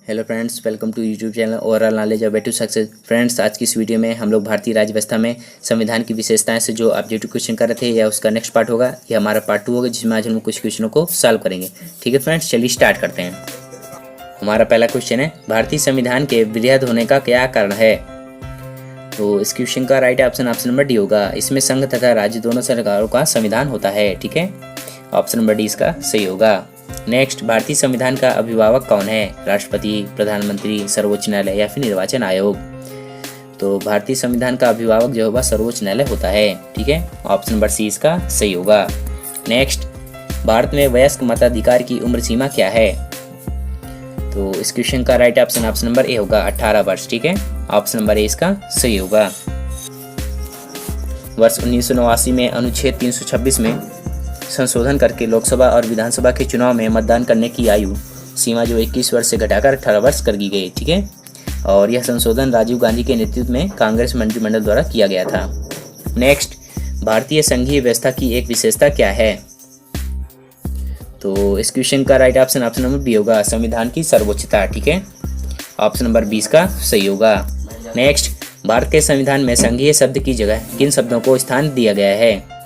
Hello friends, welcome to YouTube channel overall knowledge of way to success. Friends, आज की इस video में हम लोग भारतीय राज्य व्यवस्था में संविधान की विशेषताएं से जो ऑब्जेक्टिव क्वेश्चन कर रहे थे या उसका नेक्स्ट पार्ट होगा, यह हमारा पार्ट 2 होगा, जिसमें आज हम लोग कुछ क्वेश्चनों को सॉल्व करेंगे। ठीक है फ्रेंड्स, चलिए स्टार्ट करते हैं। हमारा पहला क्वेश्चन है, भारतीय संविधान के वृहद होने का क्या कारण है? तो इस क्वेश्चन का राइट ऑप्शन नंबर डी होगा। इसमें संघ तथा राज्य दोनों सरकारों का संविधान होता है। ठीक है, ऑप्शन नंबर डी इसका सही होगा। नेक्स्ट, भारतीय संविधान का अभिभावक कौन है? राष्ट्रपति, प्रधानमंत्री, सर्वोच्च न्यायालय या फिर निर्वाचन आयोग? तो भारतीय संविधान का अभिभावक जो होगा सर्वोच्च न्यायालय होता है। ठीक है, ऑप्शन नंबर सी इसका सही होगा। नेक्स्ट, भारत में वयस्क मताधिकार की उम्र सीमा क्या है? तो इस क्वेश्चन का राइट ऑप्शन नंबर ए होगा, 18 वर्ष। ठीक है, ऑप्शन नंबर ए इसका सही होगा। वर्ष 1989 में अनुच्छेद 326 में संशोधन करके लोकसभा और विधानसभा के चुनाव में मतदान करने की आयु सीमा जो 21 वर्ष से घटाकर 18 वर्ष कर दी गई। ठीक है, और यह संशोधन राजीव गांधी के नेतृत्व में कांग्रेस मंत्रिमंडल द्वारा किया गया था। नेक्स्ट, भारतीय संघीय व्यवस्था की एक विशेषता क्या है? तो इस क्वेश्चन का राइट ऑप्शन नंबर बी होगा, संविधान की सर्वोच्चता। ठीक है, ऑप्शन नंबर 20 का सही होगा। नेक्स्ट, भारत के संविधान में संघीय शब्द की जगह किन शब्दों को स्थान दिया गया है?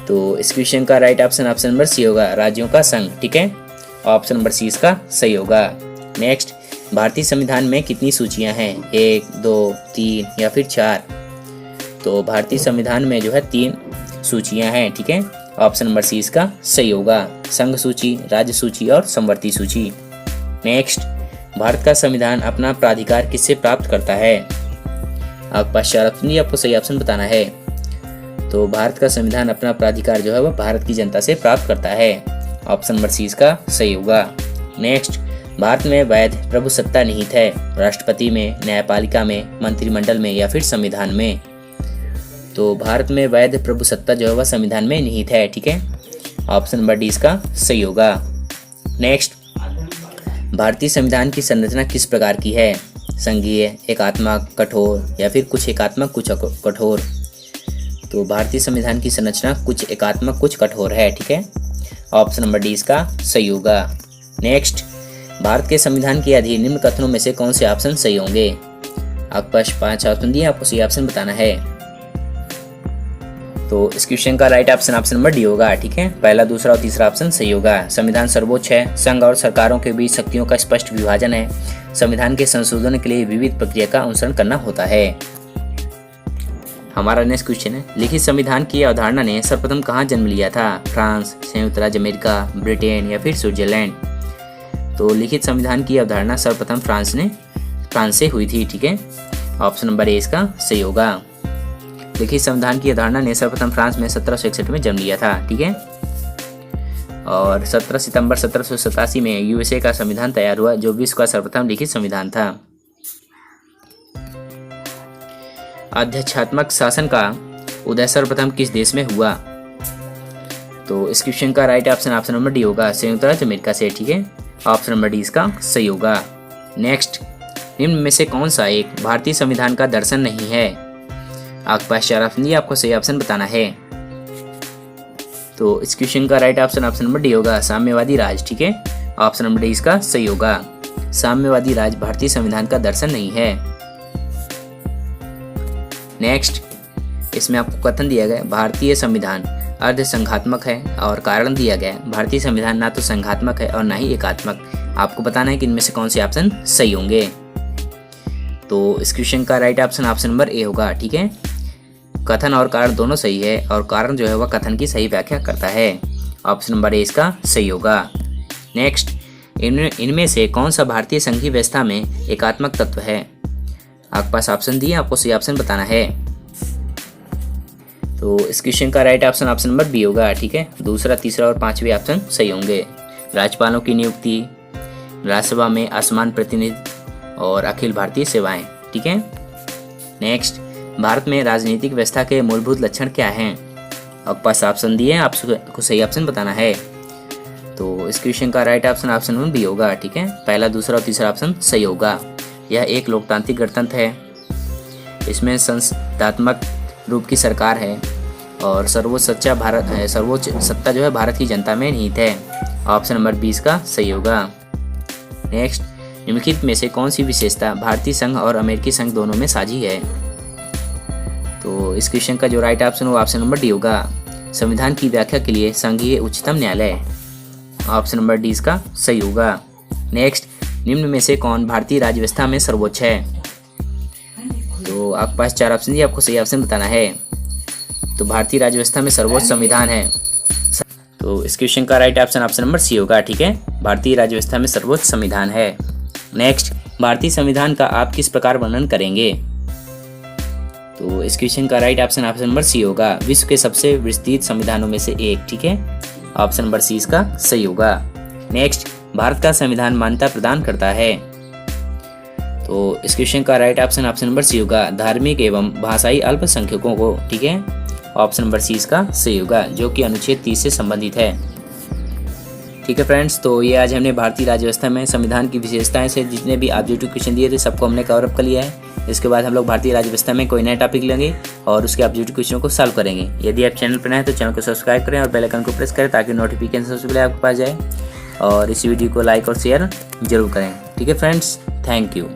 तो इस क्वेश्चन का राइट ऑप्शन नंबर सी होगा, राज्यों का संघ। ठीक है, ऑप्शन नंबर सी इसका सही होगा। नेक्स्ट, भारतीय संविधान में कितनी सूचियां हैं? 1, 2, 3 या फिर 4? तो भारतीय संविधान में जो है 3 सूचियां हैं। ठीक है, ऑप्शन नंबर सी इसका सही होगा, संघ सूची, राज्य सूची और समवर्ती सूची। नेक्स्ट, भारत का संविधान अपना प्राधिकार किससे प्राप्त करता है? आपके पास 4 ऑप्शन दिए, आपको सही ऑप्शन बताना है। तो भारत का संविधान अपना प्राधिकार जो है वह भारत की जनता से प्राप्त करता है। ऑप्शन नंबर सी इसका सही होगा। नेक्स्ट, भारत में वैध प्रभुसत्ता निहित है? राष्ट्रपति में, न्यायपालिका में, मंत्रिमंडल में या फिर संविधान में? तो भारत में वैध प्रभुसत्ता जो है वह संविधान में निहित है। ठीक है, ऑप्शन नंबर डी इसका सही होगा। नेक्स्ट, भारतीय संविधान की संरचना किस प्रकार की है? संघीय, एकात्मक, कठोर या फिर कुछ एकात्मक कुछ कठोर? तो भारतीय संविधान की संरचना कुछ एकात्मक कुछ कठोर है। ठीक है, ऑप्शन नंबर डी इसका सही होगा। नेक्स्ट, भारत के संविधान के अधीन निम्न कथनों में से कौन से ऑप्शन सही होंगे? आपके पास 5 ऑप्शन दिए, आपको सही ऑप्शन बताना है। तो इस क्वेश्चन का राइट ऑप्शन नंबर डी होगा। ठीक है, पहला, दूसरा और तीसरा ऑप्शन सही होगा। संविधान सर्वोच्च है, संघ और सरकारों के बीच शक्तियों का स्पष्ट विभाजन है, संविधान के संशोधन के लिए विविध प्रक्रिया का अनुसरण करना होता है। हमारा नेक्स्ट क्वेश्चन है, लिखित संविधान की अवधारणा ने सर्वप्रथम कहाँ जन्म लिया था? फ्रांस, संयुक्त राज्य अमेरिका, ब्रिटेन या फिर स्विट्जरलैंड? तो लिखित संविधान की अवधारणा सर्वप्रथम फ्रांस से हुई थी। ठीक है, ऑप्शन नंबर ए इसका सही होगा। लिखित संविधान की अवधारणा ने सर्वप्रथम फ्रांस में 1761 में जन्म लिया था। ठीक है, और 17 सितंबर 1787 में यूएसए का संविधान तैयार हुआ, जो विश्व का सर्वप्रथम लिखित संविधान था। अध्यक्षात्मक शासन का उदय सर्वप्रथम किस देश में हुआ? तो इस क्वेश्चन का राइट ऑप्शन नंबर डी होगा, संयुक्त राज्य अमेरिका से। ठीक है, ऑप्शन नंबर डी इसका सही होगा। नेक्स्ट, निम्न में से कौन सा एक भारतीय संविधान का दर्शन नहीं है? आपके पास 4 ऑप्शन दिए, आपको सही ऑप्शन बताना है। तो इस क्वेश्चन का राइट ऑप्शन नंबर डी होगा, साम्यवादी राज। ठीक है, ऑप्शन नंबर डी इसका सही होगा, साम्यवादी राज भारतीय संविधान का दर्शन नहीं है। नेक्स्ट, इसमें आपको कथन दिया गया, भारतीय संविधान अर्ध संघात्मक है, और कारण दिया गया, भारतीय संविधान ना तो संघात्मक है और ना ही एकात्मक। आपको बताना है कि इनमें से कौन से ऑप्शन सही होंगे। तो इस क्वेश्चन का राइट ऑप्शन नंबर ए होगा। ठीक है, कथन और कारण दोनों सही है, और कारण जो है वह कथन की सही व्याख्या करता है। ऑप्शन नंबर ए इसका सही होगा। नेक्स्ट, इनमें से कौन सा भारतीय संघीय व्यवस्था में एकात्मक तत्व है? आपके पास ऑप्शन दिए, आपको सही ऑप्शन बताना है। तो इस क्वेश्चन का राइट ऑप्शन नंबर बी होगा। ठीक है, दूसरा, तीसरा और 5वें ऑप्शन सही होंगे। राज्यपालों की नियुक्ति, राज्यसभा में असमान प्रतिनिधित्व और अखिल भारतीय सेवाएं। ठीक है, नेक्स्ट, भारत में राजनीतिक व्यवस्था के मूलभूत लक्षण क्या हैं? आपके पास ऑप्शन दिए, आपको सही ऑप्शन बताना है। तो इस क्वेश्चन का राइट ऑप्शन नंबर बी होगा। ठीक है, पहला, दूसरा और तीसरा ऑप्शन सही होगा। यह एक लोकतांत्रिक गणतंत्र है, इसमें संसदात्मक रूप की सरकार है, और सर्वोच्च सत्ता जो है भारत की जनता में निहित है। ऑप्शन नंबर 20 का सही होगा। नेक्स्ट, निम्नलिखित में से कौन सी विशेषता भारतीय संघ और अमेरिकी संघ दोनों में साझी है? तो इस क्वेश्चन का जो राइट ऑप्शन हो ऑप्शन नंबर डी होगा। संविधान की व्याख्या के लिए संघीय उच्चतम न्यायालय। ऑप्शन नंबर डी इसका सही होगा। नेक्स्ट, निम्न में से कौन भारतीय राज्य व्यवस्था में सर्वोच्च है? तो आपके पास 4 ऑप्शन दिए, आपको सही ऑप्शन बताना है। तो भारतीय राज्य व्यवस्था में सर्वोच्च संविधान है। तो इस क्वेश्चन का right option option number C होगा। ठीक है, भारतीय राज्य व्यवस्था में सर्वोच्च संविधान है। नेक्स्ट, भारतीय संविधान का आप किस प्रकार वर्णन करेंगे? तो इस क्वेश्चन का right option option number C होगा। विश्व के सबसे विस्तृत संविधानों में से एक। ठीक है, ऑप्शन नंबर सी इसका सही होगा। नेक्स्ट, भारत का संविधान मान्यता प्रदान करता है। तो इस क्वेश्चन का right option option number C होगा। धार्मिक एवं भाषाई अल्पसंख्यकों को। ठीक है, ऑप्शन नंबर सी इसका सही होगा, जो कि अनुच्छेद 30 से संबंधित है। ठीक है फ्रेंड्स, तो ये आज हमने भारतीय राज्य व्यवस्था में संविधान की विशेषताएं से जितने भी ऑब्जेक्टिव क्वेश्चन दिए थे सबको हमने कवर अप कर लिया है। इसके बाद हम लोग भारतीय राज्य व्यवस्था में कोई नया टॉपिक लेंगे और उसके ऑब्जेक्टिव क्वेश्चनों को सॉल्व करेंगे। यदि आप चैनल पर नए हैं तो चैनल को सब्सक्राइब करें और बेल आइकन को प्रेस करें ताकि नोटिफिकेशन सबसे पहले आपके पास जाए, और इस वीडियो को लाइक और शेयर जरूर करें। ठीक है फ्रेंड्स, थैंक यू।